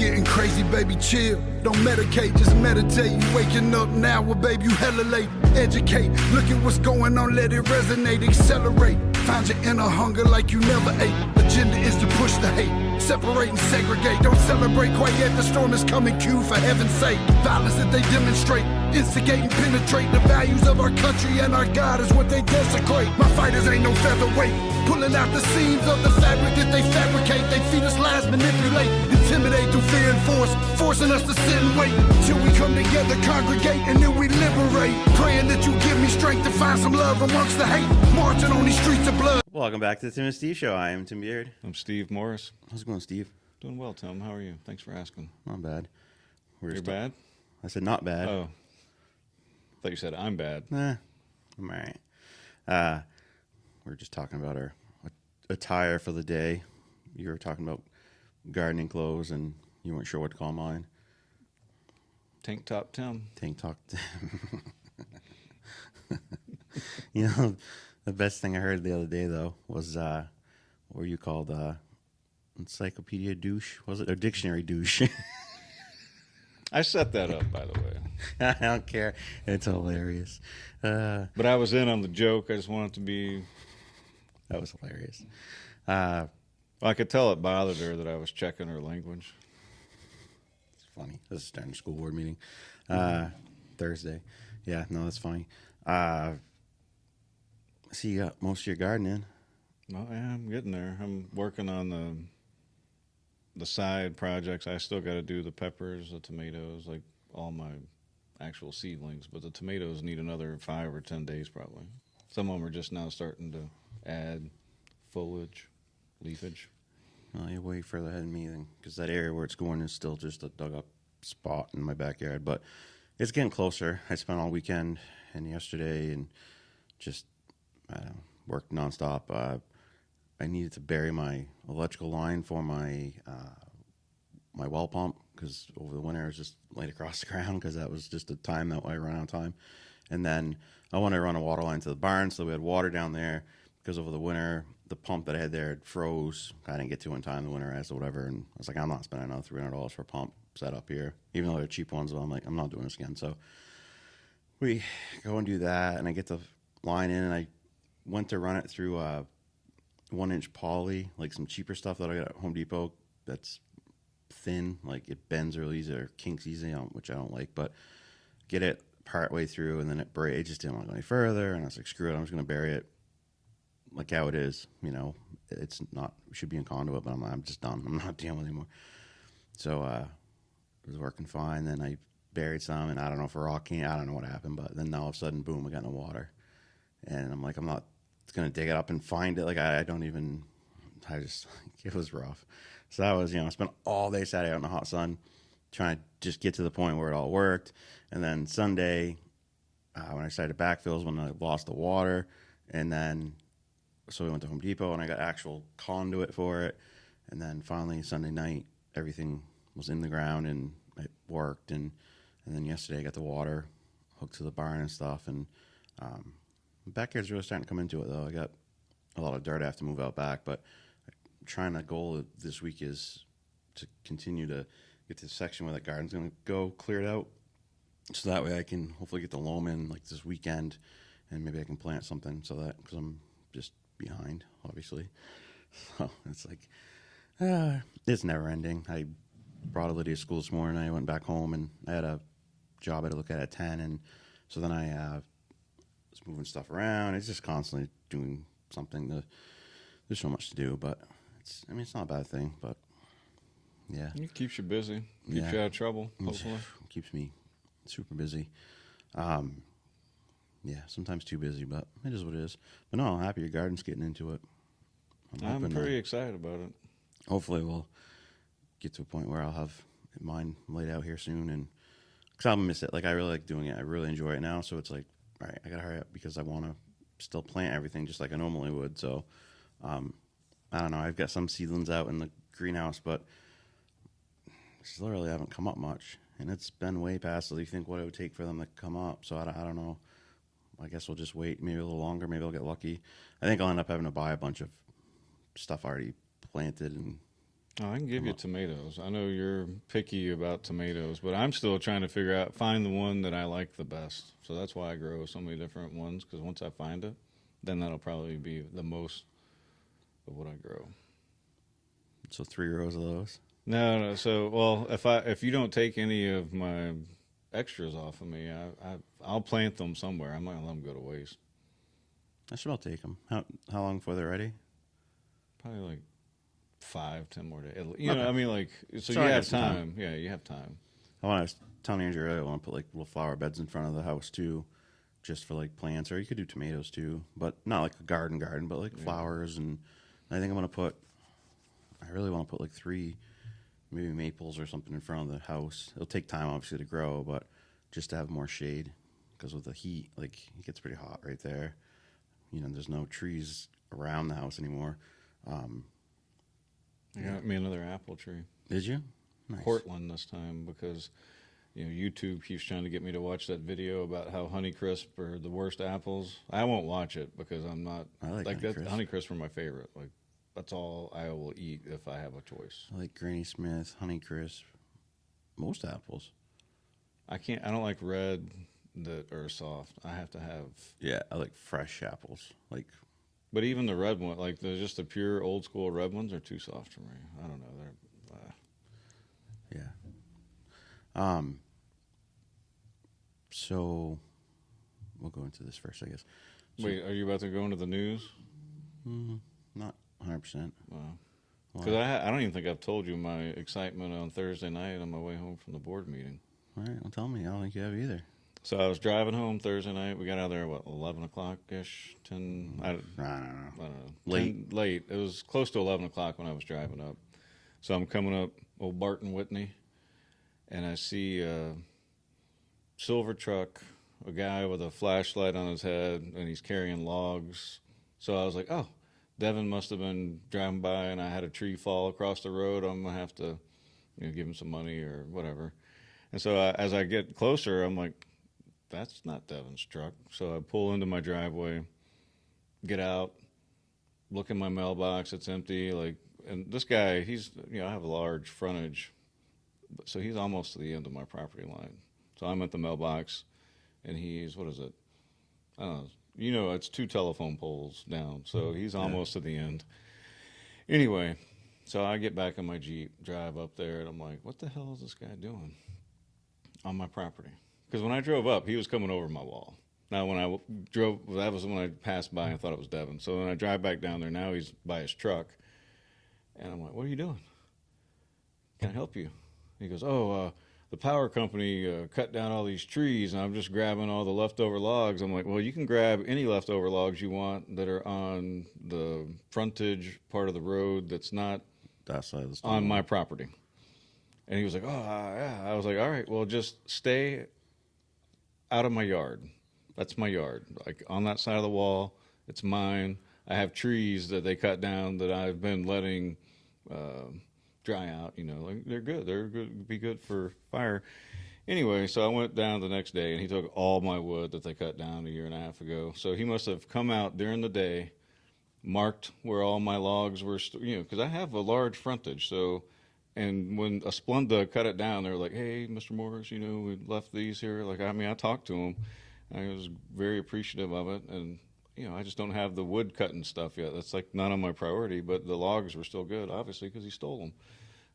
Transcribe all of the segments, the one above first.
getting crazy, baby, chill. Don't medicate, just meditate. You waking up now, well, baby, you hella late. Educate, look at what's going on, let it resonate, accelerate. Find your inner hunger like you never ate. Agenda is to push the hate, separate and segregate. Don't celebrate quite yet, the storm is coming, Q, for heaven's sake. Violence that they demonstrate, instigate and penetrate. The values of our country and our God is what they desecrate. My fighters ain't no featherweight, pulling out the seams of the fabric that they fabricate. They feed us lies, manipulate, intimidate through fear and force, forcing us to sit and wait till we come together, congregate, and then we liberate. Praying that you give me strength to find some love amongst the hate, marching on these streets of blood. Welcome back to the Tim and Steve Show. I am Tim Beard. I'm Steve Morris. How's it going, Steve? Doing well, Tim. How are you? Thanks for asking. Not bad. You're bad? I said not bad. Oh. I thought you said I'm bad. Nah, I'm all right. We're just talking about our attire for the day. You were talking about gardening clothes, and you weren't sure what to call mine. Tank Top Tim. Tank Top. You know, the best thing I heard the other day, though, was what were you called? Encyclopedia douche? Was it? Or dictionary douche? I set that up, by the way. I don't care. It's hilarious. But I was in on the joke. I just wanted to be... That was hilarious. Well, I could tell it bothered her that I was checking her language. It's funny. This is starting a school board meeting. Thursday. Yeah, no, that's funny. See, you got most of your garden in. Oh, yeah, I'm getting there. I'm working on the side projects. I still got to do the peppers, the tomatoes, like all my actual seedlings. But the tomatoes need another 5 or 10 days probably. Some of them are just now starting to add foliage, leafage. Well, you're way further ahead than me then, because that area where it's going is still just a dug-up spot in my backyard. But it's getting closer. I spent all weekend and yesterday and just worked nonstop. I needed to bury my electrical line for my my well pump, because over the winter I was just laid across the ground, because that was just a time that I ran out of time. And then I wanted to run a water line to the barn, so we had water down there, because over the winter the pump that I had there froze. I didn't get to in time, the winterized or whatever, and I was like, I'm not spending another $300 for a pump set up here, even though they're cheap ones. But I'm like, I'm not doing this again. So we go and do that, and I get the line in, and I went to run it through 1-inch poly, like some cheaper stuff that I got at Home Depot that's thin, like it bends really easy or kinks easy, which I don't like. But get it part way through, and then it breaks. It just didn't want to go any further, and I was like, screw it, I'm just going to bury it like how it is. You know, it's not, it should be in conduit, but I'm just done. I'm not dealing with it anymore. So it was working fine. Then I buried some, and I don't know if a rock came, I don't know what happened, but then all of a sudden, boom, I got in the water. And I'm like, I'm not going to dig it up and find it. Like, I don't even, I just, it was rough. So that was, I spent all day Saturday out in the hot sun trying to just get to the point where it all worked. And then Sunday, when I started backfills, when I lost the water. And then, so we went to Home Depot, and I got actual conduit for it. And then finally, Sunday night, everything was in the ground, and it worked. And then yesterday, I got the water hooked to the barn and stuff. And the backyard's really starting to come into it, though. I got a lot of dirt I have to move out back, but trying to goal this week is to continue to get to the section where that garden's going to go cleared out, so that way I can hopefully get the loam in like this weekend, and maybe I can plant something, so that, because I'm just behind, obviously. So it's like, it's never ending. I brought Lydia to school this morning. I went back home, and I had a job I had to look at 10, and so then I was moving stuff around. It's just constantly doing something. There's so much to do, but it's not a bad thing. But yeah, It keeps you busy. Keeps you out of trouble, hopefully. Keeps me super busy. Yeah, sometimes too busy, but it is what it is. But no, I'm happy your garden's getting into it. I'm pretty excited about it. Hopefully we'll get to a point where I'll have mine laid out here soon, and because I'll miss it. Like, I really like doing it. I really enjoy it now. So it's like, all right, I gotta hurry up, because I want to still plant everything just like I normally would. So I don't know. I've got some seedlings out in the greenhouse, but just literally haven't come up much, and it's been way past what you think what it would take for them to come up. So I don't know. I guess we'll just wait maybe a little longer. Maybe I'll get lucky. I think I'll end up having to buy a bunch of stuff already planted and Oh, I can give you tomatoes. I know you're picky about tomatoes, but I'm still trying to find the one that I like the best. So that's why I grow so many different ones, because once I find it, then that'll probably be the most of what I grow. So 3 rows of those. No. So, well, if you don't take any of my extras off of me, I'll plant them somewhere. I'm not gonna let them go to waste. I should about take them. How long before they're ready? Probably like 5-10 more days. Okay. I mean, like, so So you I got have some time. time. Yeah, you have time. I was telling Andrew earlier, I want to put like little flower beds in front of the house too, just for like plants, or you could do tomatoes too, but not like a garden, but like flowers. And I think I really want to put like 3, maybe maples or something in front of the house. It'll take time obviously to grow, but just to have more shade, because with the heat, like it gets pretty hot right there. There's no trees around the house anymore. You got me another apple tree. Did you? Nice. Portland this time, because YouTube keeps trying to get me to watch that video about how Honeycrisp are the worst apples. I won't watch it because I'm not I like that. Honeycrisp. Honeycrisp are my favorite. Like, that's all I will eat if I have a choice. I like Granny Smith, Honeycrisp, most apples. I don't like red that are soft. I have to have. Yeah, I like fresh apples. Like, But even the red one, like just the pure old school red ones, are too soft for me. I don't know. They're. yeah. So we'll go into this first, I guess. So, Wait, are you about to go into the news? not 100%. Wow. Why? Because I don't even think I've told you my excitement on Thursday night on my way home from the board meeting. All right, well, tell me. I don't think you have either. So I was driving home Thursday night. We got out of there, 11 o'clock-ish? 10? I don't know. Late. Late. It was close to 11 o'clock when I was driving up. So I'm coming up Old Barton Whitney, and I see a silver truck, a guy with a flashlight on his head, and he's carrying logs. So I was like, oh, Devin must have been driving by, and I had a tree fall across the road. I'm going to have to give him some money or whatever. And so as I get closer, I'm like, that's not Devin's truck. So I pull into my driveway, get out, look in my mailbox. It's empty. And this guy, I have a large frontage, so he's almost to the end of my property line. So I'm at the mailbox, and he's, what is it? I don't know. It's 2 telephone poles down, so he's almost to the end. Anyway, so I get back in my Jeep, drive up there, and I'm like, what the hell is this guy doing on my property? Because when I drove up, he was coming over my wall. Now, when I drove, that was when I passed by and thought it was Devin. So when I drive back down there, now he's by his truck. And I'm like, what are you doing? Can I help you? He goes, the power company cut down all these trees, and I'm just grabbing all the leftover logs. I'm like, well, you can grab any leftover logs you want that are on the frontage part of the road that's not That side of the on my property. And he was like, yeah. I was like, all right, well, just stay out of my yard. That's my yard. Like, on that side of the wall, it's mine. I have trees that they cut down that I've been letting dry out. They're good. They're good. Be good for fire. Anyway, so I went down the next day, and he took all my wood that they cut down a year and a half ago. So he must have come out during the day, marked where all my logs were, because I have a large frontage. So, and when a Splenda cut it down, they were like, hey, Mr. Morris, we left these here. I talked to him. I was very appreciative of it. And, I just don't have the wood cutting stuff yet. That's not on my priority, but the logs were still good, obviously, because he stole them.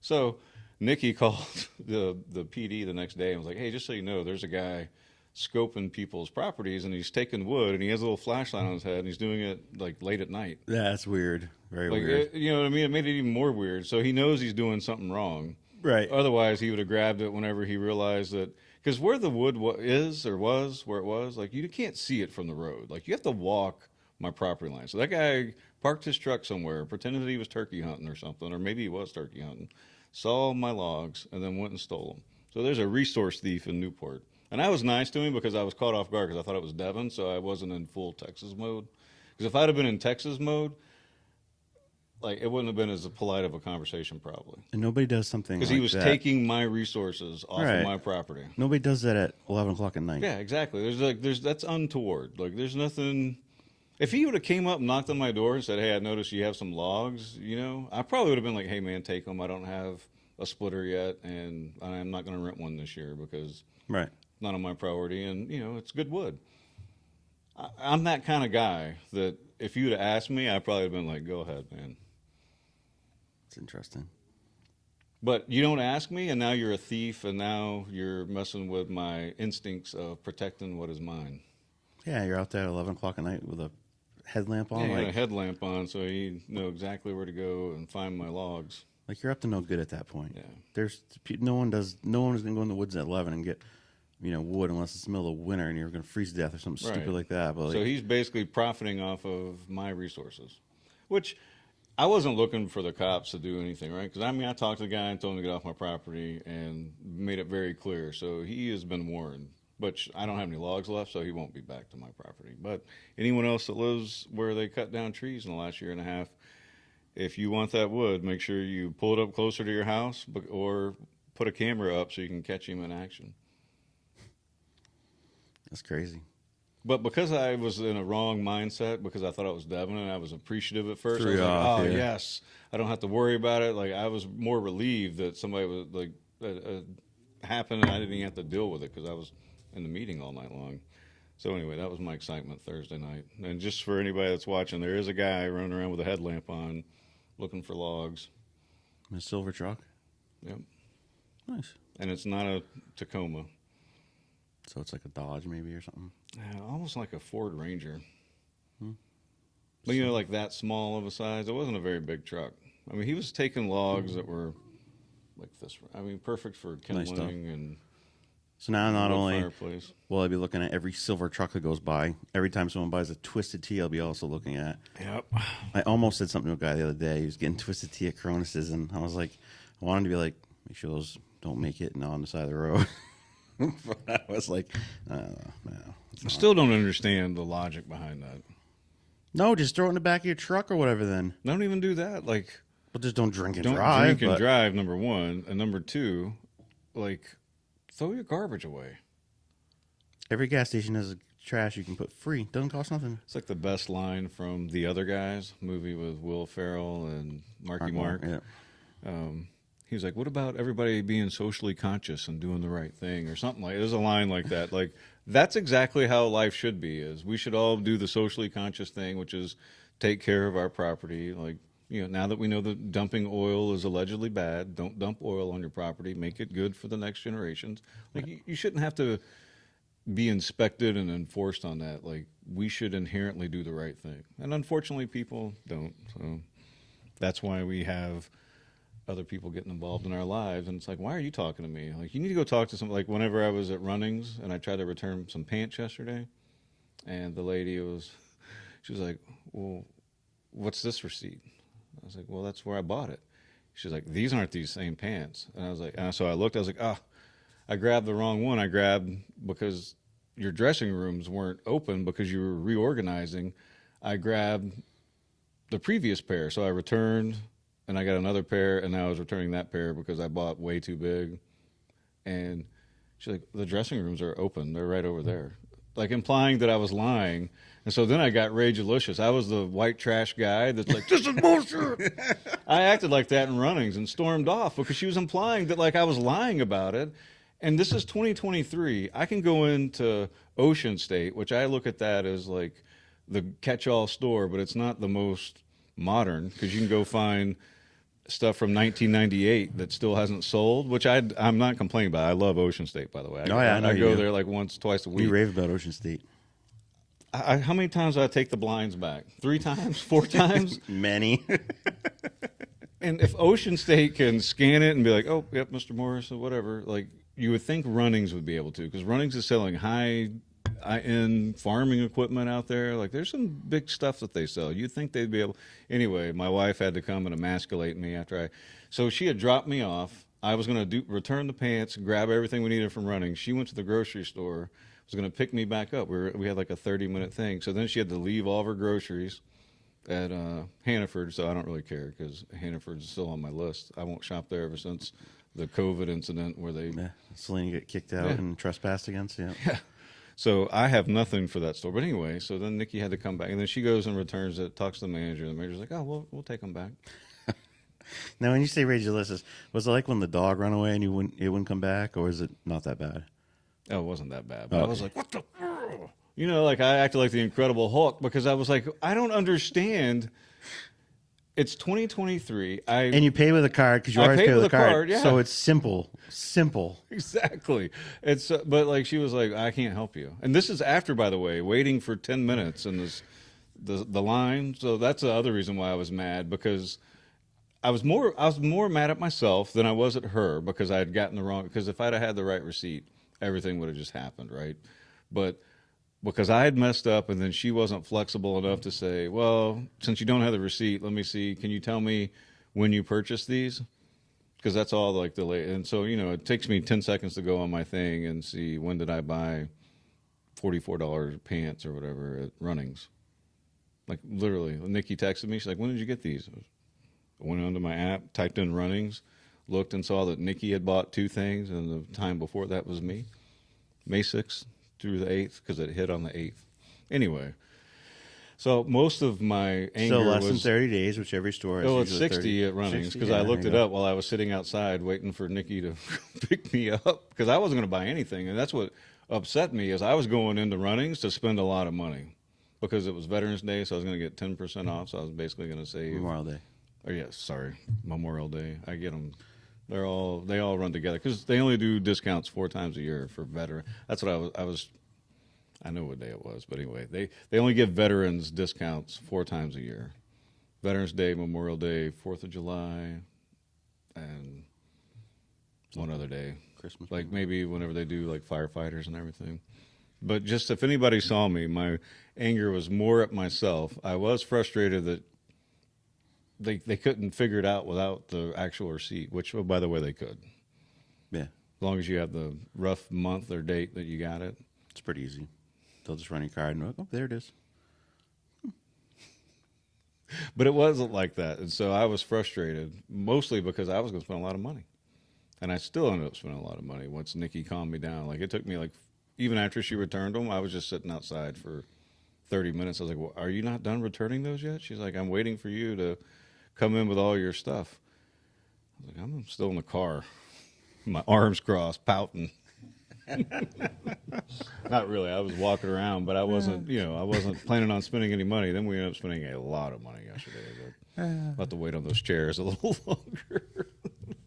So Nikki called the PD the next day and was like, hey, just so you know, there's a guy scoping people's properties, and he's taking wood, and he has a little flashlight on his head, and he's doing it late at night. Yeah, that's weird. Very weird. You know what I mean? It made it even more weird. So he knows he's doing something wrong. Right. Otherwise, he would have grabbed it whenever he realized that. Because where the wood where it was, you can't see it from the road. You have to walk my property line. So that guy parked his truck somewhere, pretended that he was turkey hunting or something, or maybe he was turkey hunting, saw my logs, and then went and stole them. So there's a resource thief in Newport. And I was nice to him because I was caught off guard because I thought it was Devin, so I wasn't in full Texas mode. Because if I'd have been in Texas mode, it wouldn't have been as polite of a conversation probably. And nobody does something like that. Because he was taking my resources off of my property. Nobody does that at 11 o'clock at night. Yeah, exactly. That's untoward. There's nothing. If he would have came up and knocked on my door and said, "Hey, I noticed you have some logs," I probably would have been like, "Hey, man, take them. I don't have a splitter yet, and I'm not going to rent one this year because Right. it's not on my priority, and it's good wood." I'm that kind of guy that if you'd have asked me, I'd probably have been like, "Go ahead, man." It's interesting. But you don't ask me, and now you're a thief, and now you're messing with my instincts of protecting what is mine. Yeah, you're out there at 11 o'clock at night with a headlamp on. Yeah, you got a like, headlamp on, so you know exactly where to go and find my logs. like you're up to no good at that point. Yeah. There's no one is going to go in the woods at 11 and get wood unless it's the middle of winter and you're going to freeze to death or something stupid Right. like that. But So like, he's basically profiting off of my resources, which I wasn't looking for the cops to do anything, right? Because I talked to the guy and told him to get off my property and made it very clear. So he has been warned. But I don't have any logs left, so he won't be back to my property. But anyone else that lives where they cut down trees in the last year and a half, if you want that wood, make sure you pull it up closer to your house or put a camera up so you can catch him in action. that's crazy. But because I was in a wrong mindset, because I thought it was Devin and I was appreciative at first, I Threw was you like, off, oh, yeah. yes, I don't have to worry about it. Like, I was more relieved that somebody was like, happened and I didn't even have to deal with it because I was in the meeting all night long. So anyway, that was my excitement Thursday night. And just for anybody that's watching, there is a guy running around with a headlamp on looking for logs. A silver truck. Yep. Nice. And it's not a Tacoma. So it's like a Dodge maybe or something. Yeah, almost like a Ford Ranger. But like that small of a size. It wasn't a very big truck. I mean, he was taking logs that were like this. I mean, perfect for Nice stuff. kindling and So now not wood only fireplace. will I be looking at every silver truck that goes by, every time someone buys a Twisted Tea, I'll be also looking at. Yep. I almost said something to a guy the other day. He was getting Twisted Tea at Cronus's, and I was like, I wanted to be like, make sure those don't make it on the side of the road. But I was like, no. I still don't understand the logic behind that. No, just throw it in the back of your truck or whatever then. Don't even do that. Like, But just don't drink and don't drive. drink and but- drive, number one. And number two, like, throw your garbage away. Every gas station has a trash you can put free. Doesn't cost nothing. It's like the best line from The Other Guys, movie with Will Ferrell and Marky Mark. Yeah. He was like, what about everybody being socially conscious and doing the right thing or something like, there's a line like that. Like, that's exactly how life should be, is we should all do the socially conscious thing, which is take care of our property. Like, now that we know that dumping oil is allegedly bad, don't dump oil on your property. Make it good for the next generations. Like, you shouldn't have to be inspected and enforced on that. Like, we should inherently do the right thing. And unfortunately, people don't. So that's why we have other people getting involved in our lives. And it's like, why are you talking to me? Like, you need to go talk to somebody. Like, whenever I was at Runnings and I tried to return some pants yesterday, and the lady she was like, well, what's this receipt? I was like, well, that's where I bought it. She's like, these aren't these same pants. And I was like, so I looked, I was like, I grabbed the wrong one. I grabbed, because your dressing rooms weren't open because you were reorganizing, I grabbed the previous pair. So I returned, and I got another pair, and now I was returning that pair because I bought way too big. And she's like, the dressing rooms are open. They're right over there. Like, implying that I was lying. And so then I got rage-alicious. I was the white trash guy that's like, this is bullshit. I acted like that in Runnings and stormed off because she was implying that, like, I was lying about it. And this is 2023. I can go into Ocean State, which I look at that as like the catch-all store, but it's not the most modern, because you can go find stuff from 1998 that still hasn't sold, which I'm not complaining about. I love Ocean State, by the way. I go do. there like once, twice a week. We rave about Ocean State. How many times did I take the blinds back? 3 times? 4 times? Many. And if Ocean State can scan it and be like, oh, yep, Mr. Morris or whatever, like, you would think Runnings would be able to, because Runnings is selling high-end farming equipment out there. Like, there's some big stuff that they sell. You'd think they'd be able. Anyway, my wife had to come and emasculate me after so she had dropped me off. I was going to return the pants, grab everything we needed from Runnings. She went to the grocery store, was going to pick me back up. We had like a 30-minute thing. So then she had to leave all of her groceries at Hannaford, so I don't really care because Hannaford's still on my list. I won't shop there ever since the COVID incident where they... Yeah. Selena get kicked out Yeah. and trespassed against. Yeah. So I have nothing for that store. But anyway, so then Nikki had to come back, and then she goes and returns it, talks to the manager. The manager's like, "Oh, we'll take them back." Now, when you say Rage Ulysses, was it like when the dog ran away and it wouldn't come back, or is it not that bad? Oh, it wasn't that bad. But I Okay. was like, "What the?" You know, like I acted like the Incredible Hulk because I was like, I don't understand. It's 2023. And you pay with a card because you I always paid pay with with a a card. card, yeah. So it's simple. Exactly. It's but like she was like, I can't help you. And this is after, by the way, waiting for 10 minutes in the line. So that's the other reason why I was mad, because I was more mad at myself than I was at her, because I had gotten the wrong. Because if I'd have had the right receipt, everything would have just happened, right? But because I had messed up, and then she wasn't flexible enough to say, well, since you don't have the receipt, let me see. Can you tell me when you purchased these? Because that's all like the late. And so, you know, it takes me 10 seconds to go on my thing and see when did I buy $44 pants or whatever at Runnings. Like literally, Nikki texted me. She's like, when did you get these? I went onto my app, typed in Runnings, looked and saw that Nikki had bought 2 things, and the time before that was me. May 6th through the 8th, because it hit on the 8th. Anyway, so most of my anger So less was than 30 days, which every store is. Oh, it's usually 60 30. at Runnings, 60, because yeah, I there looked you it go. up while I was sitting outside waiting for Nikki to pick me up, because I wasn't going to buy anything. And that's what upset me, is I was going into Runnings to spend a lot of money because it was Veterans Day, so I was going to get 10% off. So I was basically going to save. Memorial Day. Oh, yes, sorry, Memorial Day. I get them. They all run together because they only do discounts 4 times a year for veteran. That's what I was. I know what day it was, but anyway, they only give veterans discounts 4 times a year. Veterans Day, Memorial Day, 4th of July, and one other day. Christmas. Like maybe whenever they do like firefighters and everything. But just if anybody saw me, my anger was more at myself. I was frustrated that they couldn't figure it out without the actual receipt, which, oh, by the way, they could. Yeah, As long as you have the rough month or date that you got it. it's pretty easy. They'll just run your card and go, oh, there it is. But it wasn't like that. And so I was frustrated, mostly because I was going to spend a lot of money. And I still ended up spending a lot of money once Nikki calmed me down. Like, it took me, like, even after she returned them, I was just sitting outside for 30 minutes. I was like, well, are you not done returning those yet? She's like, I'm waiting for you to come in with all your stuff. I was like, I'm still in the car, my arms crossed, pouting. Not really. I was walking around, but I wasn't, I wasn't planning on spending any money. Then we ended up spending a lot of money yesterday. But I'll have to wait on those chairs a little longer.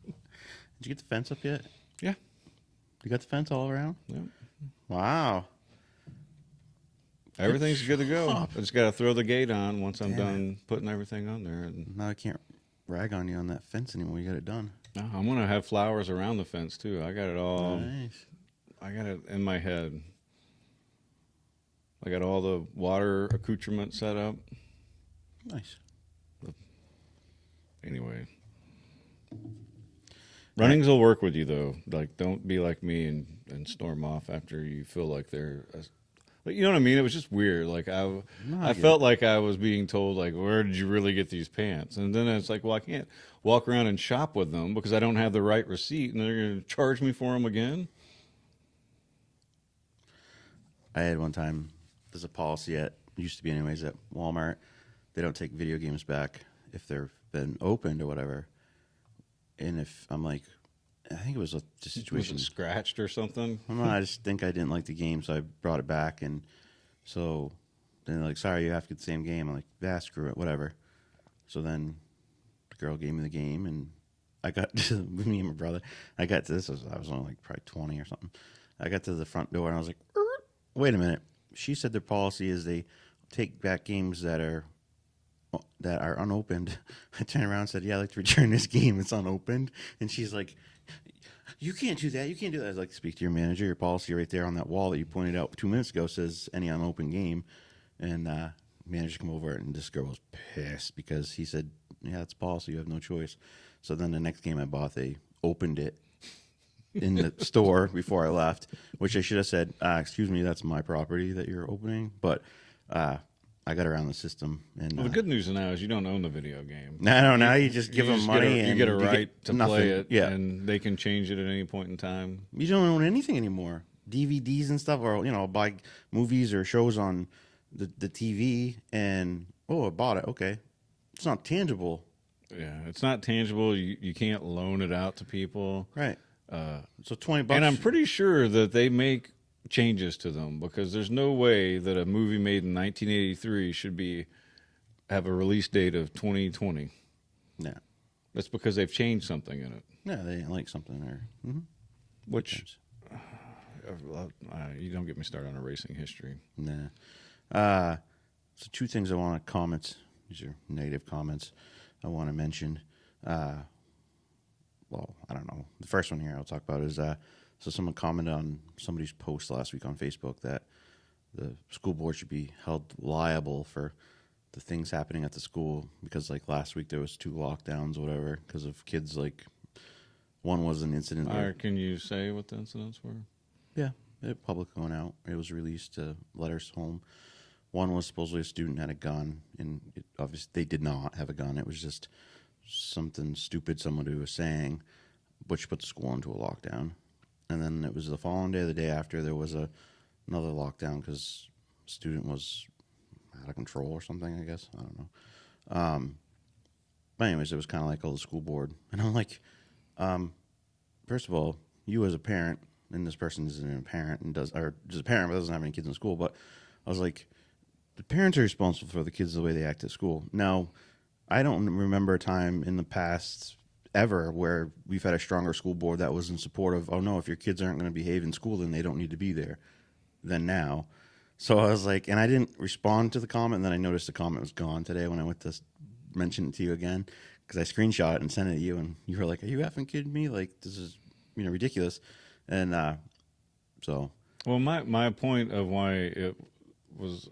Did you get the fence up yet? Yeah. You got the fence all around? Yeah. Wow. Everything's good to go. Stop. I just got to throw the gate on once I'm Damn done putting everything on there. And Now I can't rag on you on that fence anymore. You got it done. I'm going to have flowers around the fence, too. I got it all. Nice. I got it in my head. I got all the water accoutrement set up. Nice. Anyway. Runnings will work with you, though. Like, don't be like me and storm off after you feel like they're... You know what I mean? It was just weird. Like, I get felt like I was being told, like, where did you really get these pants? And then it's like, well, I can't walk around and shop with them because I don't have the right receipt, and they're going to charge me for them again? I had one time, there's a policy used to be anyways, at Walmart. They don't take video games back if they've been opened or whatever. And if I'm like, I think it was a situation. Was it scratched or something? Well, no, I just think I didn't like the game, so I brought it back. And so then they're like, sorry, you have to get the same game. I'm like, yeah, screw it, whatever. So then the girl gave me the game, and I got to, me and my brother, I got to this, I was only like probably 20 or something. I got to the front door, and I was like, wait a minute. She said their policy is they take back games that are unopened. I turned around and said, yeah, I'd like to return this game. It's unopened. And she's like, you can't do that. You can't do that. I was like, speak to your manager. Your policy right there on that wall that you pointed out 2 minutes ago says any unopened game. And manager come over, and this girl was pissed because he said, yeah, it's policy. You have no choice. So then the next game I bought, they opened it in the store before I left, which I should have said, excuse me, that's my property that you're opening. But I got around the system. And Well, the good news now is you don't own the video game. no, now you just give them just money. you and get a right to nothing. play it, Yeah. and they can change it at any point in time. You don't own anything anymore. DVDs and stuff, or I'll buy movies or shows on the TV, and I bought it. Okay, it's not tangible, Yeah, it's not tangible. You can't loan it out to people. right? So $20, And I'm pretty sure that they make changes to them, because there's no way that a movie made in 1983 should have a release date of 2020. Yeah, That's because they've changed something in it. yeah, they didn't like something there. Which you don't get me started on a racing history. Nah. So two things I want to comment. These are negative comments I want to mention. Well, I don't know. The first one here I'll talk about is so someone commented on somebody's post last week on Facebook that the school board should be held liable for the things happening at the school, because like last week there was 2 lockdowns or whatever because of kids. Like one was an incident where, Can you say what the incidents were? yeah, it public going out. It was released to letters home. One was supposedly a student had a gun, and obviously they did not have a gun. It was just something stupid somebody was saying, which put the school into a lockdown. And then it was the following day, the day after, there was another lockdown because student was out of control or something, I guess. I don't know. But anyways, it was kind of like, the school board. And I'm like, first of all, you as a parent, and this person isn't a parent and just a parent but doesn't have any kids in school, but I was like, the parents are responsible for the kids the way they act at school. Now, I don't remember a time in the past ever where we've had a stronger school board that was in support of, oh no, if your kids aren't going to behave in school, then they don't need to be there, than now. So I was like, and I didn't respond to the comment, and then I noticed the comment was gone today when I went to mention it to you again, because I screenshot it and sent it to you, and you were like, are you effing kidding me? Like, this is ridiculous. And so, Well, my point of why it was,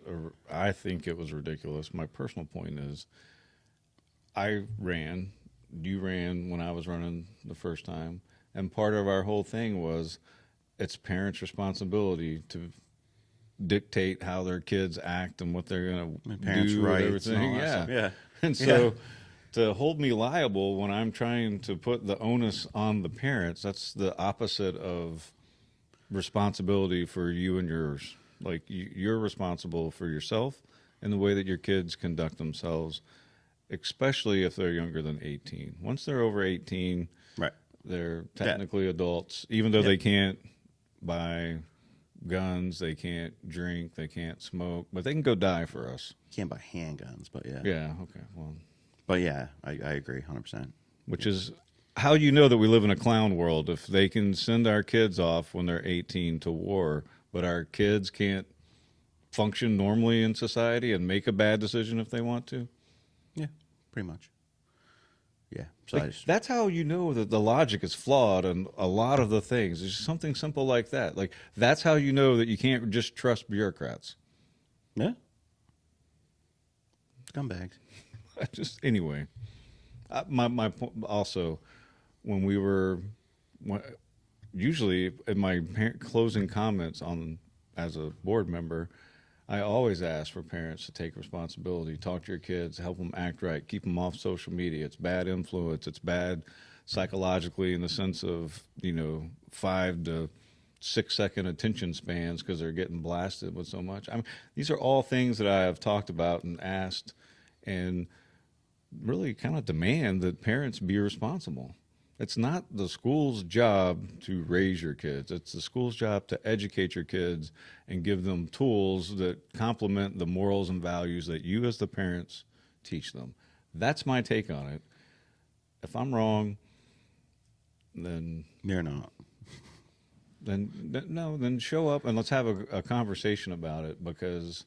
I think it was ridiculous. My personal point is, you ran when I was running the first time, and part of our whole thing was it's parents' responsibility to dictate how their kids act and what they're going to parents' do rights and everything. and all that stuff. Yeah. And so to hold me liable when I'm trying to put the onus on the parents, that's the opposite of responsibility for you and yours. Like, you're responsible for yourself and the way that your kids conduct themselves, especially if they're younger than 18. Once they're over 18, right, they're technically adults, even though they can't buy guns, they can't drink, they can't smoke, but they can go die for us. Can't buy handguns, but yeah. Yeah, okay, well. But yeah, I agree 100%. Which is how you know that we live in a clown world. If they can send our kids off when they're 18 to war, but our kids can't function normally in society and make a bad decision if they want to. Yeah, pretty much. Yeah. So That's how you know that the logic is flawed on a lot of the things. It's just something simple like that. Like, that's how you know that you can't just trust bureaucrats. yeah. Scumbags. Anyway, my point also, when we were, usually in my closing comments as a board member, I always ask for parents to take responsibility, talk to your kids, help them act right, keep them off social media. It's bad influence. It's bad psychologically in the sense of, 5 to 6 second attention spans because they're getting blasted with so much. I mean, these are all things that I have talked about and asked and really kind of demand that parents be responsible. It's not the school's job to raise your kids. It's the school's job to educate your kids and give them tools that complement the morals and values that you as the parents teach them. That's my take on it. If I'm wrong, then You're not. Then show up and let's have a conversation about it, because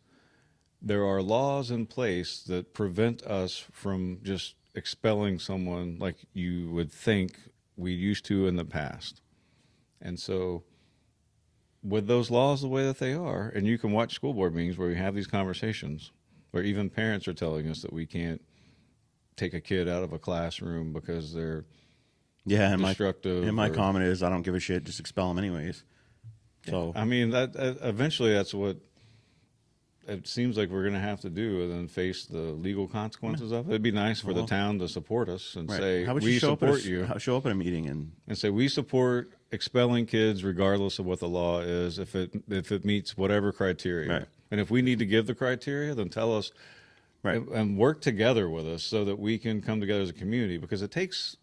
there are laws in place that prevent us from just expelling someone like you would think we used to in the past. And so with those laws the way that they are, and you can watch school board meetings where we have these conversations where even parents are telling us that we can't take a kid out of a classroom because they're destructive. And my comment is, I don't give a shit, just expel them anyways. So I mean, that eventually that's what it seems like we're going to have to do and then face the legal consequences of it. It'd be nice for the town to support us and say, How about we you show support up you. Show up at a meeting and And say, we support expelling kids regardless of what the law is, if it meets whatever criteria. Right. And if we need to give the criteria, then tell us Right. and work together with us so that we can come together as a community, because it takes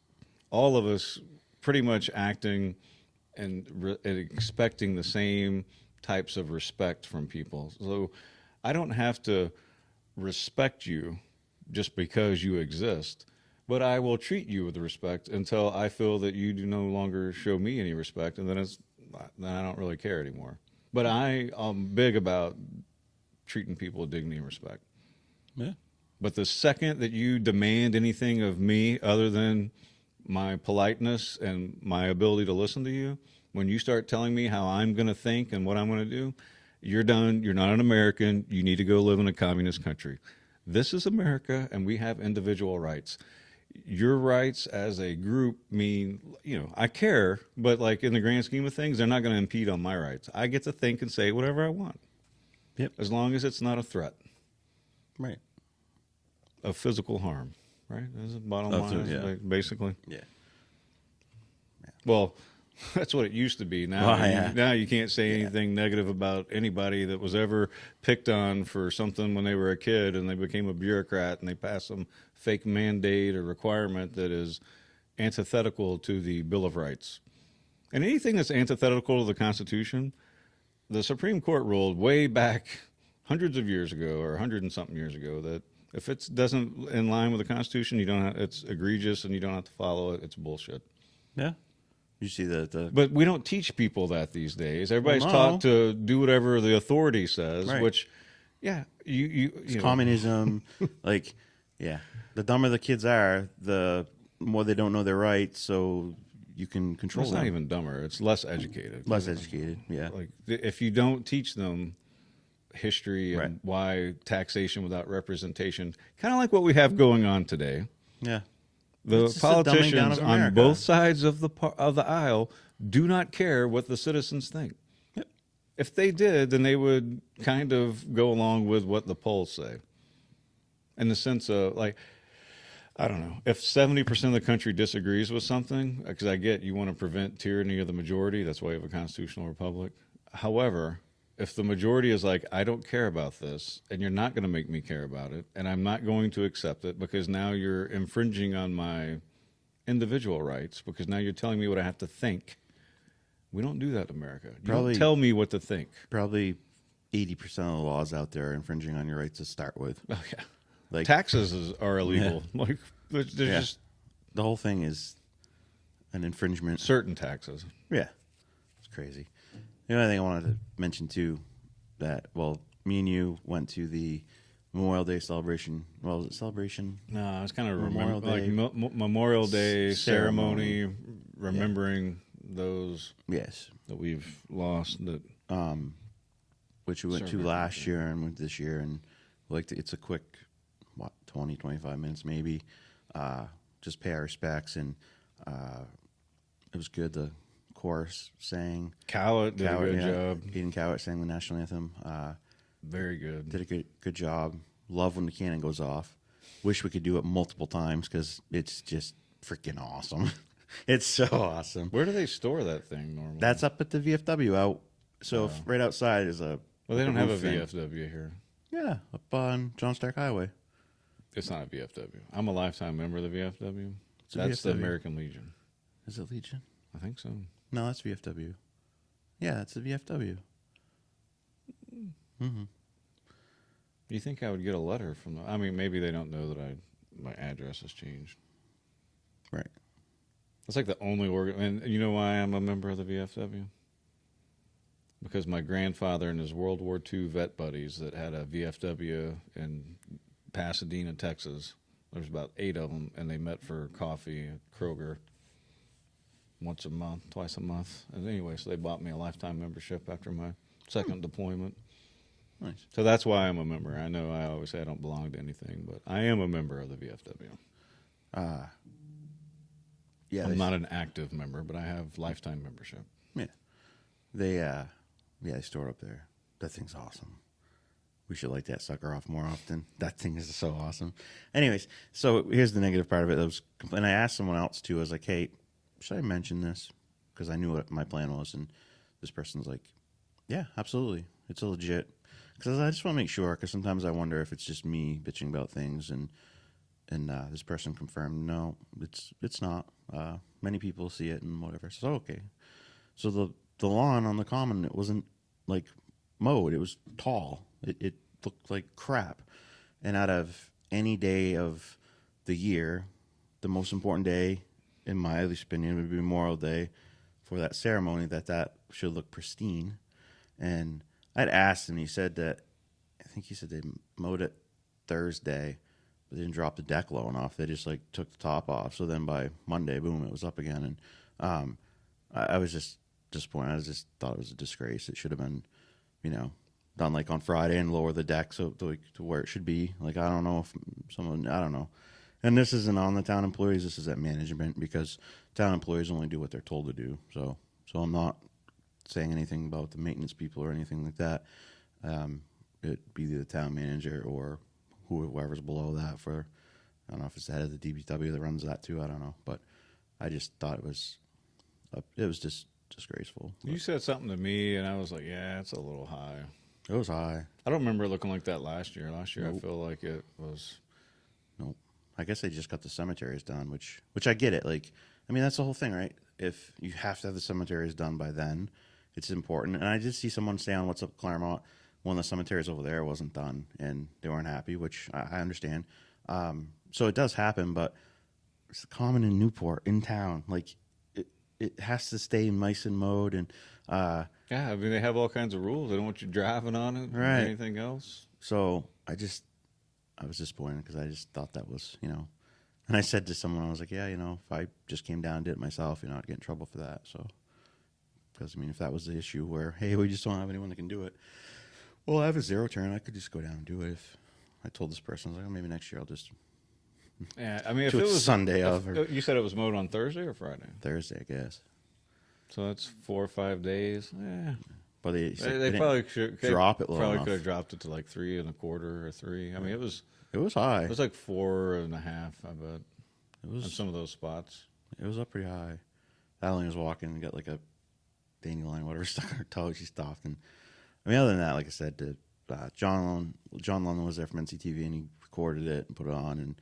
all of us pretty much acting and expecting the same types of respect from people. So I don't have to respect you just because you exist, but I will treat you with respect until I feel that you do no longer show me any respect, and then I don't really care anymore. But I'm big about treating people with dignity and respect. yeah. But the second that you demand anything of me other than my politeness and my ability to listen to you, when you start telling me how I'm going to think and what I'm going to do, you're done. You're not an American. You need to go live in a communist country. This is America, and we have individual rights. Your rights as a group mean, I care, but like in the grand scheme of things, they're not going to impede on my rights. I get to think and say whatever I want. Yep. As long as it's not a threat Right. of physical harm, right? That's the bottom That's line, it, yeah. basically. Yeah. Well, that's what it used to be. Now, Well, yeah. now you can't say anything negative about anybody that was ever picked on for something when they were a kid and they became a bureaucrat and they passed some fake mandate or requirement that is antithetical to the Bill of Rights. And anything that's antithetical to the Constitution, the Supreme Court ruled way back hundreds of years ago, or 100 and something years ago, that if it doesn't in line with the Constitution, it's egregious and you don't have to follow it. It's bullshit. Yeah. You see the But we don't teach people that these days. Everybody's Well, no. taught to do whatever the authority says, Right. which, you know, communism, like, yeah. The dumber the kids are, the more they don't know their rights, so you can control it's them. not even dumber. It's less educated. Less educated, yeah. Like if you don't teach them history and Right. why taxation without representation, kind of like what we have going on today. Yeah. The It's just a dumbing down politicians of on America. both sides of the aisle do not care what the citizens think. Yep. If they did, then they would kind of go along with what the polls say. In the sense of, like, I don't know, if 70% of the country disagrees with something, because I get you want to prevent tyranny of the majority, that's why you have a constitutional republic. However, if the majority is like, I don't care about this, and you're not going to make me care about it, and I'm not going to accept it because now you're infringing on my individual rights, because now you're telling me what I have to think. We don't do that in America. You Probably- don't tell me what to think. Probably 80% of the laws out there are infringing on your rights to start with. Oh, yeah. Like, Taxes are illegal. Like, there's Yeah. just the whole thing is an infringement. certain taxes. Yeah. It's crazy. The only thing I wanted to mention, too, that, well, me and you went to the Memorial Day celebration. Well, was it celebration? No, it's kind of Memorial Day. Memorial Day Ceremony. ceremony, remembering those Yes. that we've lost. That Which we went to Ceremony, last year and went this year. And it's a quick, 20, 25 minutes maybe. Just pay our respects. And it was good. The chorus sang. Cowett did a good job. Aiden Cowett sang the national anthem. Very good. Did a good job. Love when the cannon goes off. Wish we could do it multiple times because it's just freaking awesome. It's so awesome. Where do they store that thing normally? That's up at the VFW out. So right outside is a. well, they don't have a roof thing. VFW here. Yeah, up on John Stark Highway. It's not a VFW. I'm a lifetime member of the VFW. a That's the VFW. American Legion. Is it Legion? I think so. No, that's VFW. Yeah, that's the VFW. You think I would get a letter from the? I mean, maybe they don't know that my address has changed. Right. It's like the only organ. And you know why I'm a member of the VFW? Because my grandfather and his World War II vet buddies that had a VFW in Pasadena, Texas. There's about 8 of them, and they met for coffee at Kroger once a month, twice a month. And anyway, so they bought me a lifetime membership after my second deployment. Nice. So that's why I'm a member. I know I always say I don't belong to anything, but I am a member of the VFW. Yeah. I'm not an active member, but I have lifetime membership. Yeah. They store it up there. That thing's awesome. We should light that sucker off more often. That thing is so awesome. Anyways, so here's the negative part of it. And I asked someone else too. I was like, hey, should I mention this? Because I knew what my plan was. And this person's like, yeah, absolutely. It's a legit. Because I just want to make sure, because sometimes I wonder if it's just me bitching about things. And this person confirmed, no, it's not. Many people see it and whatever. So, okay. So the lawn on the common, it wasn't like mowed. It was tall. It looked like crap. And out of any day of the year, the most important day, in my at least opinion, would be Memorial Day for that ceremony, that should look pristine. And I'd asked him, he said that, I think he said they mowed it Thursday, but they didn't drop the deck low enough. They just like took the top off. So then by Monday, boom, it was up again. And I was just disappointed. I just thought it was a disgrace. It should have been, done like on Friday and lower the deck to where it should be. Like, I don't know if I don't know. And this isn't on the town employees. This is at management, because town employees only do what they're told to do. So I'm not saying anything about the maintenance people or anything like that. It'd be the town manager or whoever's below that for, I don't know if it's the head of the DPW that runs that too. I don't know. But I just thought it was just disgraceful. You said something to me, and I was like, yeah, it's a little high. It was high. I don't remember it looking like that last year. Last year, Nope. I feel like it was. Nope. I guess they just got the cemeteries done, which I get it. Like, I mean, that's the whole thing, right? If you have to have the cemeteries done by then, it's important. And I did see someone say on What's Up Claremont, one of the cemeteries over there wasn't done, and they weren't happy, which I understand. So it does happen, but it's common in Newport, in town. Like, it has to stay nice and mowed, and Yeah, I mean, they have all kinds of rules. They don't want you driving on it or Right. anything else. so I was disappointed, because I just thought that was, and I said to someone, I was like, yeah, if I just came down and did it myself, I'd get in trouble for that. So, because, I mean, if that was the issue where, hey, we just don't have anyone that can do it, well, I have a zero turn. I could just go down and do it. If I told this person, I was like, oh, maybe next year I'll just Yeah, I mean, if do it it was Sunday of, or you said it was mowed on Thursday or Friday, Thursday, I guess. so that's 4 or 5 days. Yeah, But they didn't probably should drop it low Probably enough. could have dropped it to like 3 1/4 or 3. I mean, it was high. it was like 4.5. I bet It on was some of those spots. up pretty high. Adeline was walking and got like a dandelion, whatever, stuck on her toe. She stopped. And I mean, other than that, like I said, John Lundon was there from NCTV, and he recorded it and put it on, and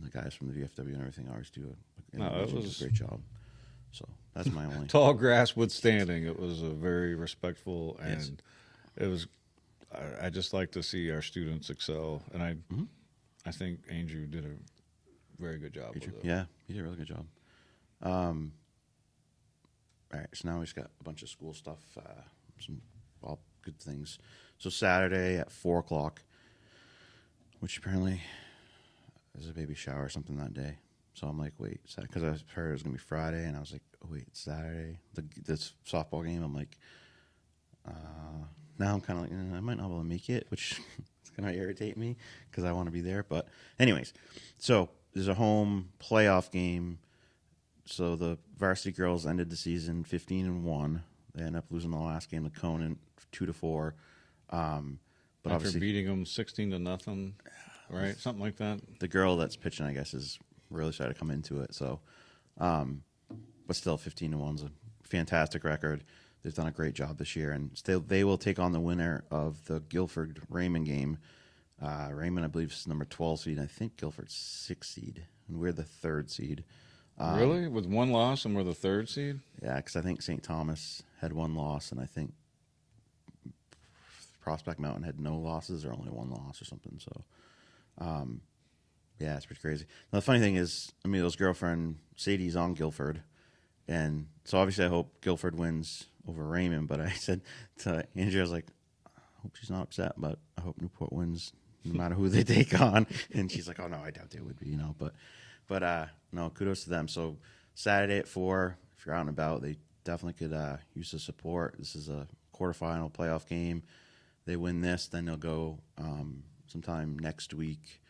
the guys from the VFW and everything always do it was a great job. So that's my only. Tall grass withstanding, it was a very respectful, and Yes. it was. I just like to see our students excel, and I think Andrew did a very good job with it. Yeah, he did a really good job. All right, so now we just got a bunch of school stuff, some all good things. So Saturday at 4:00, which apparently there's a baby shower or something that day. So I'm like, wait, because I heard it was gonna be Friday, and I was like, oh wait, it's Saturday. This softball game. I'm like, now I'm kind of like, I might not be able to make it, which is gonna irritate me because I want to be there. But anyways, so there's a home playoff game. So the varsity girls ended the season 15-1. They ended up losing the last game to Conant 2-4. But After obviously, beating them 16-0, right? Something like that. the girl that's pitching, I guess, is really started to come into it. So, but still, 15-1's a fantastic record. They've done a great job this year, and still they will take on the winner of the Guilford Raymond game. Raymond, I believe, is number 12 seed. I think Guilford's 6th seed, and we're the 3rd seed. Really, with one loss and we're the 3rd seed. Yeah, because I think St. Thomas had one loss, and I think Prospect Mountain had no losses or only one loss or something. So, yeah, it's pretty crazy. Now, the funny thing is, Emilio's girlfriend, Sadie's on Guilford, and so obviously I hope Guilford wins over Raymond, but I said to Andrea, I was like, I hope she's not upset, but I hope Newport wins no matter who they take on. And she's like, oh, no, I doubt they would be, But no, kudos to them. So Saturday at 4, if you're out and about, they definitely could use the support. This is a quarterfinal playoff game. They win this, then they'll go sometime next week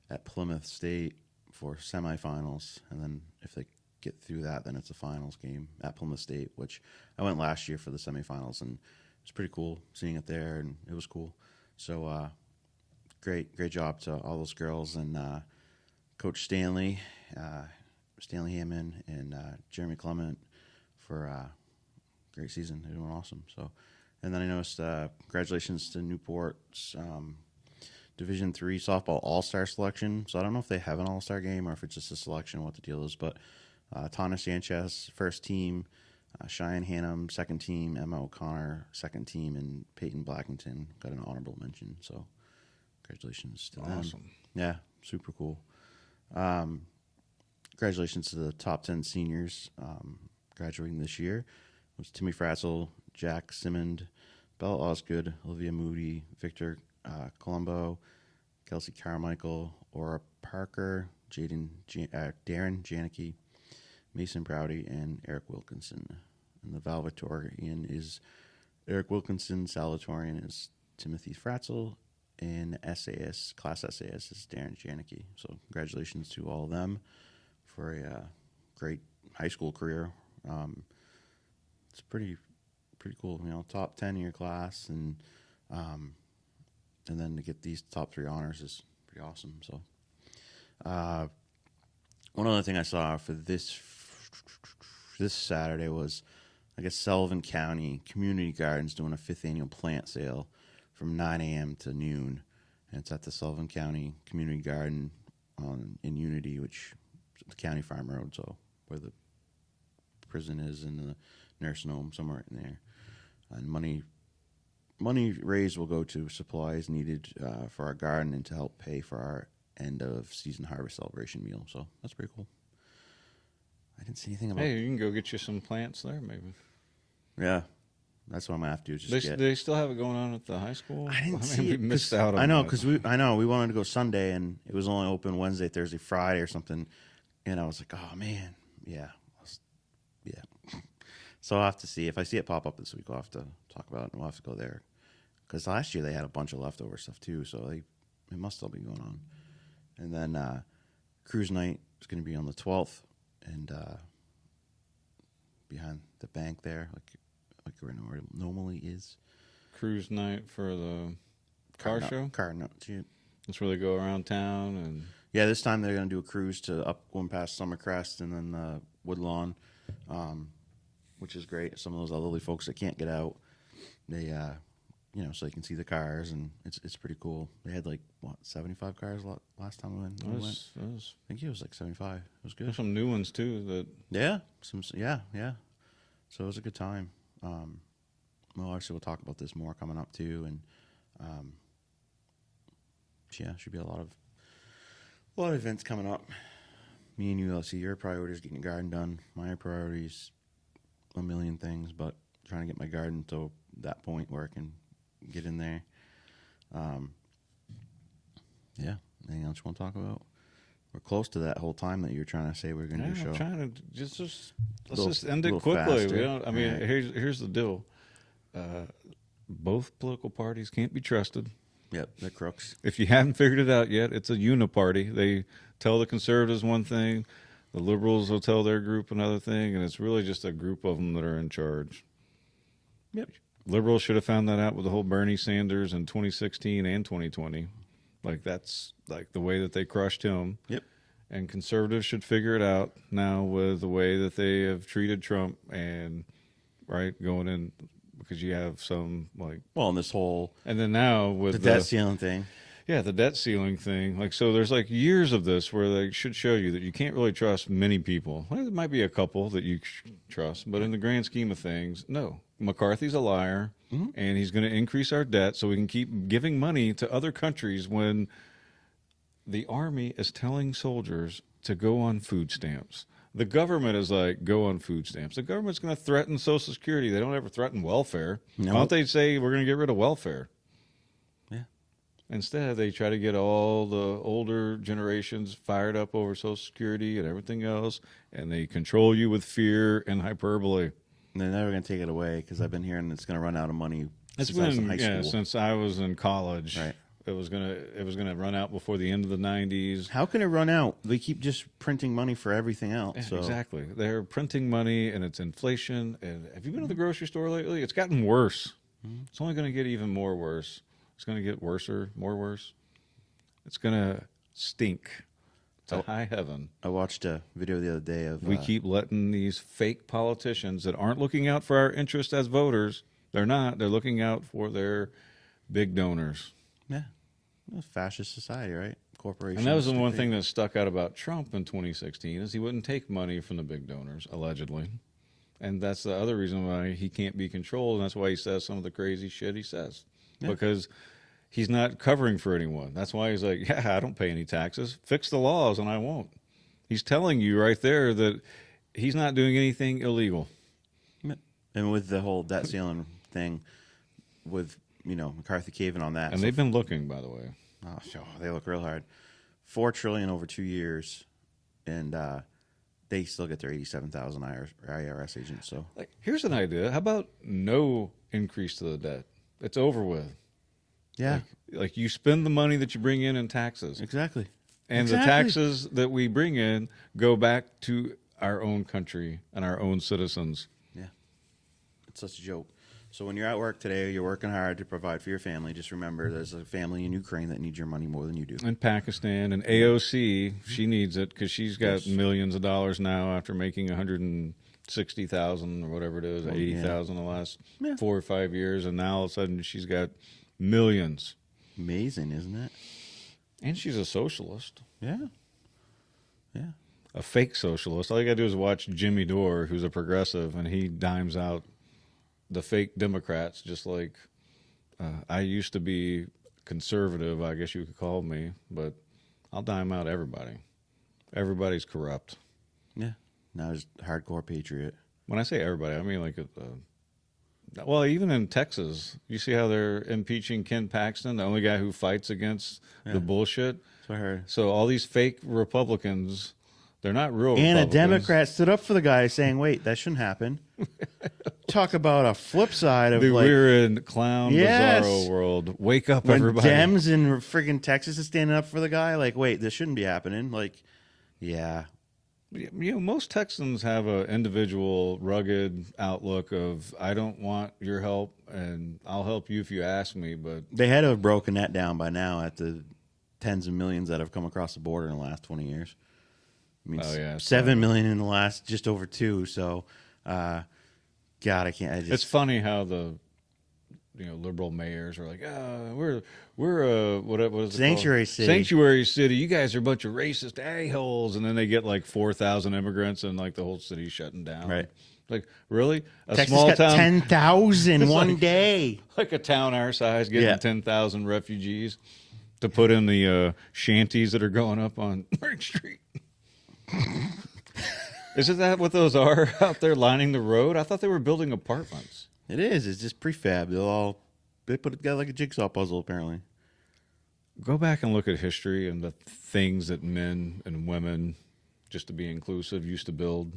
at Plymouth State for semifinals. And then if they get through that, then it's a finals game at Plymouth State, which I went last year for the semifinals, and it's pretty cool seeing it there, and it was cool. So great job to all those girls and Coach Stanley Hammond, and Jeremy Clement for great season. They're doing awesome. So, and then I noticed congratulations to Newport's Division III softball all-star selection. So I don't know if they have an all-star game or if it's just a selection, what the deal is. But Tana Sanchez, first team, Cheyenne Hannum, second team, Emma O'Connor, second team, and Peyton Blackington got an honorable mention. So congratulations to them. Awesome. Yeah, super cool. Congratulations to the top 10 seniors graduating this year. It was Timmy Fratzel, Jack Simmond, Bella Osgood, Olivia Moody, Victor Colombo, Kelsey Carmichael, Aura Parker, Darren Janicki, Mason Prouty, and Eric Wilkinson. And the valedictorian is Eric Wilkinson. Salutatorian is Timothy Fratzel. And class SAS is Darren Janicki. So congratulations to all of them for a great high school career. It's pretty cool, top 10 in your class, and then to get these top 3 honors is pretty awesome. So, one other thing I saw for this Saturday was, I guess, Sullivan County Community Gardens doing a 5th annual plant sale from 9 a.m. to noon, and it's at the Sullivan County Community Garden in Unity, which is the County Farm Road, so where the prison is and the nursing home, somewhere in there. And money raised will go to supplies needed for our garden and to help pay for our end of season harvest celebration meal. So that's pretty cool. I didn't see anything about. Hey, you can go get you some plants there, maybe. Yeah, that's what I'm gonna have to do. Just They still have it going on at the high school. I didn't see we it. missed out on. I know, that. because we wanted to go Sunday and it was only open Wednesday, Thursday, Friday, or something. And I was like, oh man, yeah. So I'll have to see. If I see it pop up this week, I'll have to talk about it, and we'll have to go there. Because last year they had a bunch of leftover stuff too, so it must still be going on. And then cruise night is going to be on the 12th, and behind the bank there, like where it normally is. Cruise night for the car show. That's where they go around town and. Yeah, this time they're going to do a cruise to going past Summercrest and then Woodlawn, which is great. Some of those elderly folks that can't get out, they, so they can see the cars, and it's pretty cool. They had 75 cars last time we went. I think it was 75. It was good. There's some new ones too. Yeah, yeah. So it was a good time. Obviously we'll talk about this more coming up too, and should be a lot of events coming up. Me and you, let's see, your priority is getting your garden done. My priority is a million things, but trying to get my garden to that point where I can get in there. Anything else you want to talk about? We're close to that whole time that you're trying to say we're going to do a show. I'm trying to let's just end it quickly. Here's the deal. Both political parties can't be trusted. Yep, they're crooks. If you haven't figured it out yet, it's a uniparty. They tell the conservatives one thing, the liberals will tell their group another thing, and it's really just a group of them that are in charge. Yep. Liberals should have found that out with the whole Bernie Sanders in 2016 and 2020. That's the way that they crushed him. Yep. And conservatives should figure it out now with the way that they have treated Trump and going in. Because you have some and this whole and then now with the debt ceiling thing. Yeah, the debt ceiling thing. So there's years of this where they should show you that you can't really trust many people. There might be a couple that you trust, but in the grand scheme of things, no. McCarthy's a liar, and he's going to increase our debt so we can keep giving money to other countries when the Army is telling soldiers to go on food stamps. The government is go on food stamps. The government's going to threaten Social Security. They don't ever threaten welfare. No. Why don't they say we're going to get rid of welfare? Yeah. Instead, they try to get all the older generations fired up over Social Security and everything else, and they control you with fear and hyperbole. And they're never going to take it away because I've been hearing it's going to run out of money It's since I was in been high school. since I was in college. Right. It was gonna run out before the end of the 90s. How can it run out? They keep just printing money for everything else. Yeah, So. exactly. They're printing money, and it's inflation. And have you been to the grocery store lately? It's gotten worse. It's only going to get even more worse. It's going to get more worse. It's going to stink to high heaven. I watched a video the other day of We keep letting these fake politicians that aren't looking out for our interests as voters. They're not. They're looking out for their big donors. yeah, a fascist society, right? Corporations. And that was the one thing that stuck out about Trump in 2016 is he wouldn't take money from the big donors, allegedly. And that's the other reason why he can't be controlled. And that's why he says some of the crazy shit he says. Yeah. Because he's not covering for anyone. That's why he's like, yeah, I don't pay any taxes. Fix the laws and I won't. He's telling you right there that he's not doing anything illegal. And with the whole debt ceiling thing, with, McCarthy caving on that. And they've been looking, by the way. Oh, they look real hard. $4 trillion over 2 years, and they still get their 87,000 IRS agents. So, Like, here's an idea. How about no increase to the debt? It's over with. yeah, Like you spend the money that you bring in taxes. exactly. And Exactly. the taxes that we bring in go back to our own country and our own citizens. Yeah, it's such a joke. So when you're at work today, you're working hard to provide for your family. Just remember, there's a family in Ukraine that needs your money more than you do. In Pakistan and AOC, she needs it because she's got Yes. millions of dollars now after making 160,000 or whatever it is, 80,000 the last 4 or 5 years, and now all of a sudden she's got millions. Amazing, isn't it? And she's a socialist. Yeah, yeah. A fake socialist. All you gotta do is watch Jimmy Dore, who's a progressive, and he dimes out the fake Democrats. Just like I used to be conservative, I guess you could call me, but I'll dime out everybody. Everybody's corrupt. Yeah. Now he's a hardcore patriot. When I say everybody, I mean like well, even in Texas, you see how they're impeaching Ken Paxton, the only guy who fights against the bullshit. That's what I heard. So all these fake Republicans, they're not real And a Republicans. Democrat stood up for the guy saying, wait, that shouldn't happen. Talk about a flip side of Dude, like we're in clown Yes. bizarro world. Wake up, when everybody. Dems in friggin' Texas is standing up for the guy. Like, wait, this shouldn't be happening. Like, yeah. Most Texans have an individual, rugged outlook of, I don't want your help, and I'll help you if you ask me, but They had to have broken that down by now at the tens of millions that have come across the border in the last 20 years. I mean, Oh, yeah, it's 7 million in the last just over 2. So, God, I can't. it's funny how the liberal mayors are like, we're what is it Sanctuary called? city. Sanctuary city. You guys are a bunch of racist a-holes, and then they get like 4,000 immigrants, and like the whole city's shutting down. Right. Like, really? A Texas small got town, 10,000 one like- day. like a town our size, getting Yeah. 10,000 refugees to put in the shanties that are going up on Mark Street. Isn't that what those are out there lining the road? I thought they were building apartments. It is. It's just prefab. They put it together like a jigsaw puzzle, apparently. Go back and look at history and the things that men and women, just to be inclusive, used to build.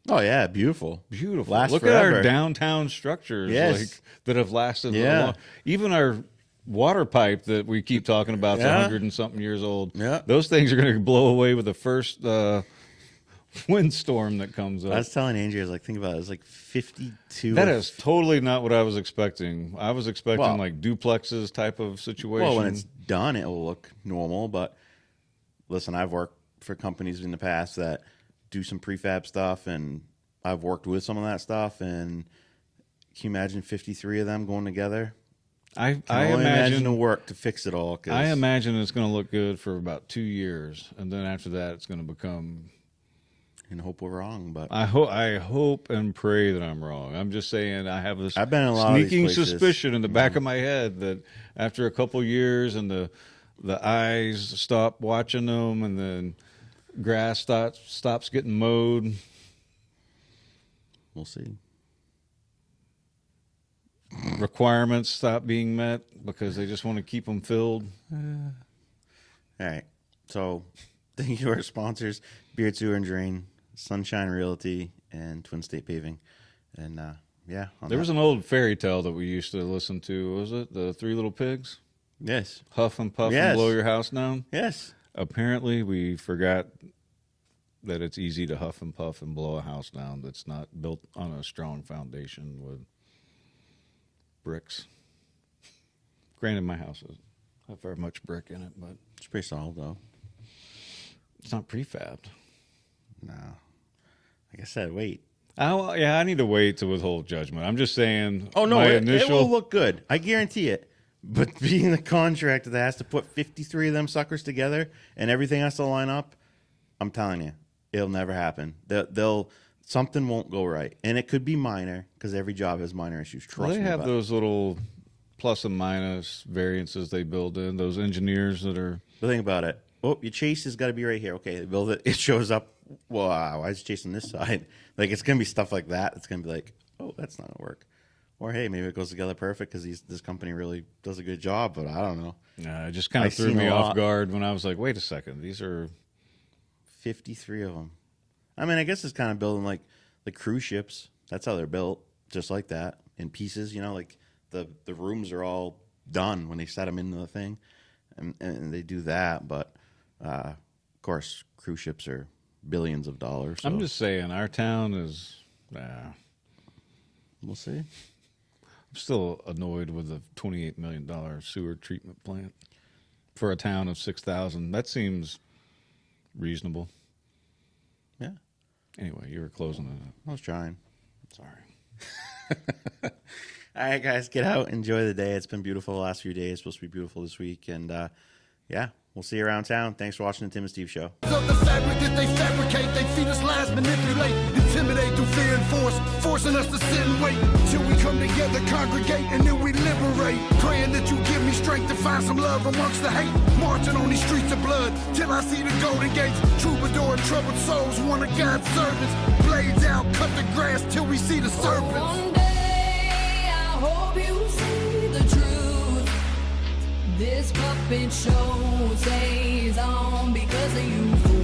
Oh, yeah. Beautiful. Beautiful. Last Look at forever. our downtown structures Yes. that have lasted. Yeah. Long. Even our water pipe that we keep talking about is Yeah. 100 and something years old. Yeah. Those things are going to blow away with the first windstorm that comes up. I was telling Andrew, I was like, think about it. It's like 52. That is totally not what I was expecting. I was expecting Well- like duplexes type of situation. Well, when it's done, it will look normal. But listen, I've worked for companies in the past that do some prefab stuff, and I've worked with some of that stuff. And can you imagine 53 of them going together? I Can only imagine the work to fix it all. 'Cause I imagine it's going to look good for about 2 years, and then after that, it's going to become. and hope we're wrong, but I hope and pray that I'm wrong. I'm just saying I have this I've been in a lot of these sneaking places. suspicion in the back of my head that after a couple years and the eyes stop watching them, and then grass stops getting mowed. we'll see. Requirements stop being met because they just want to keep them filled. All right. So thank you to our sponsors, Beard Sewer and Drain, Sunshine Realty, and Twin State Paving. And yeah. There was an old fairy tale that we used to listen to. What was it the Three Little Pigs? Yes. Huff and puff Yes. and blow your house down. Yes. Apparently, we forgot that it's easy to huff and puff and blow a house down that's not built on a strong foundation with bricks. Granted, my house doesn't have very much brick in it, but It's pretty solid though. it's not prefabbed. No, like I said, wait. I need to wait to withhold judgment. I'm just saying. Oh no, my it will look good. I guarantee it. But being the contractor that has to put 53 of them suckers together and everything has to line up, I'm telling you, it'll never happen. They'll something won't go right, and it could be minor because every job has minor issues. Trust Well, they me. have but- those little plus and minus variances they build in. Those engineers that are. But think about it. Oh, your chase has got to be right here. Okay, they build it. It shows up. Wow, why is it chasing this side? Like it's gonna be stuff like that. It's gonna be like, oh, that's not gonna work. Or hey, maybe it goes together perfect because this company really does a good job. But I don't know. It just kind of I've threw seen me a off lot. guard when I was like, wait a second, these are. 53 of them. I mean, I guess it's kind of building like cruise ships. That's how they're built, just like that in pieces. You know, like the rooms are all done when they set them into the thing, and they do that. But of course, cruise ships are billions of dollars. So I'm just saying, our town is. we'll see. I'm still annoyed with the $28 million sewer treatment plant for a town of 6,000. That seems reasonable. Yeah, Anyway, you were closing it up. I was trying. Sorry. All right, guys, get out, enjoy the day. It's been beautiful the last few days. It's supposed to be beautiful this week, and yeah, we'll see you around town. Thanks for watching the Tim and Steve Show. Of the fabric that they fabricate, they feed us lies, manipulate, intimidate through fear and force, forcing us to sit and wait till we come together, congregate, and then we liberate. Praying that you give me strength to find some love amongst the hate. Marching on these streets of blood till I see the golden gates. Troubadour and troubled souls, one of God's servants. Blades out, cut the grass till we see the serpents. One day I hope you see the truth. This puppet show stays on because of you.